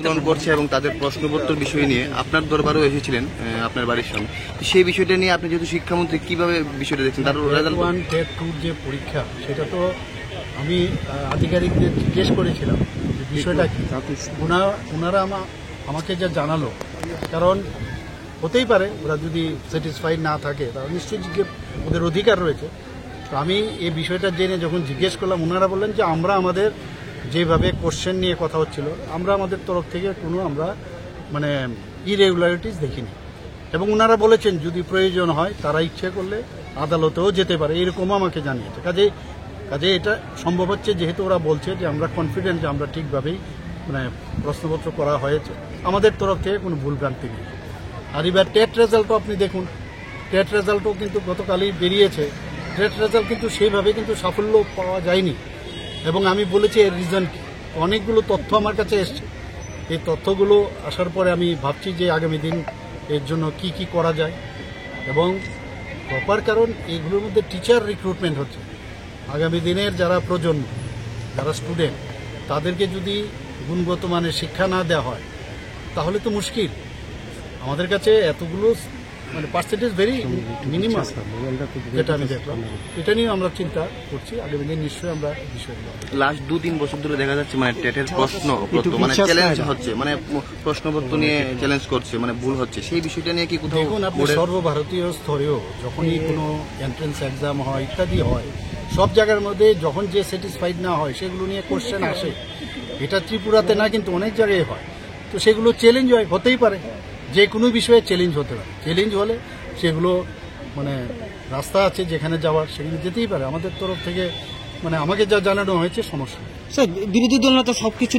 গ্রহণ করছে এবং তাদের প্রশ্নপত্র বিষয় নিয়ে আপনার দরবারেও এসেছিলেন আপনার বাড়ির সামনে। সেই বিষয়টা নিয়ে আপনি যেহেতু শিক্ষামন্ত্রী কিভাবে বিষয়টা দেখছেন? তার রেজাল্ট 1 টেট 2 যে পরীক্ষা সেটা তো আমি আধিকারিকদের জিজ্ঞেস করেছিলাম যে বিষয়টা কি। ওনারা আমাকে যা জানালো, কারণ হতেই পারে ওরা যদি স্যাটিসফাইড না থাকে তাহলে নিশ্চয়ই ওদের অধিকার রয়েছে। তো আমি এই বিষয়টা জেনে যখন জিজ্ঞেস করলাম, ওনারা বললেন যে আমরা আমাদের যেভাবে কোশ্চেন নিয়ে কথা হচ্ছিল আমরা আমাদের তরফ থেকে কোনো আমরা মানে ইরেগুলারিটিস দেখিনি, এবং ওনারা বলেছেন যদি প্রয়োজন হয় তারা ইচ্ছে করলে আদালতেও যেতে পারে, এরকমও আমাকে জানিয়েছে। কাজে এটা সম্ভব হচ্ছে, যেহেতু ওরা বলছে যে আমরা কনফিডেন্ট যে আমরা ঠিকভাবেই মানে প্রশ্নপত্র করা হয়েছে, আমাদের তরফ থেকে কোনো ভুলভ্রান্তি নেই। আর এবার টেট রেজাল্টও আপনি দেখুন, টেট রেজাল্টও কিন্তু গতকালই বেরিয়েছে। টেট রেজাল্ট কিন্তু সেইভাবে কিন্তু সাফল্য পাওয়া যায়নি, এবং আমি বলেছি এর রিজন কি। অনেকগুলো তথ্য আমার কাছে এসছে, এই তথ্যগুলো আসার পরে আমি ভাবছি যে আগামী দিন এর জন্য কি কি করা যায়, এবং প্রপার, কারণ এগুলোর মধ্যে টিচার রিক্রুটমেন্ট হচ্ছে। আগামী দিনের যারা প্রজন্ম, যারা স্টুডেন্ট, তাদেরকে যদি গুণগত মানের শিক্ষা না দেওয়া হয় তাহলে তো মুশকিল। আমাদের কাছে এতগুলো মানে পার্সেন্টেজ ভেরি মিনিমাম, যেটা আমি দেখলাম, এটা নিয়ে আমরা চিন্তা করছি। আগামী দিন নিশ্চয়ই আমরা বিষয়গুলো লাস্ট 2-3 বছর ধরে দেখা যাচ্ছে মানে টেটের প্রশ্ন মানে চ্যালেঞ্জ হচ্ছে, মানে প্রশ্নপত্র নিয়ে চ্যালেঞ্জ করছে, মানে ভুল হচ্ছে। সেই বিষয়টা নিয়ে কি কোথাও দেখুন, আপনি সর্বভারতীয় স্তরেও যখনই কোনো এন্ট্রেন্স এক্সাম হয় ইত্যাদি হয়, সব জায়গার মধ্যে যখন যে স্যাটিসফাইড না হয় সেগুলো নিয়ে কোশ্চেন আসে। এটা ত্রিপুরাতে না, কিন্তু অনেক জায়গায় হয়। তো সেগুলো চ্যালেঞ্জ হতেই পারে, যে কোনো বিষয়ে চ্যালেঞ্জ হতে পারে। চ্যালেঞ্জ হলে সেগুলো মানে রাস্তা আছে যেখানে যাওয়ার, সেখানে যেতেই পারে। আমাদের তরফ থেকে মানে আমাকে যা জানানো হয়েছে সমস্যা। স্যার, বিরোধী দল নেতা সবকিছু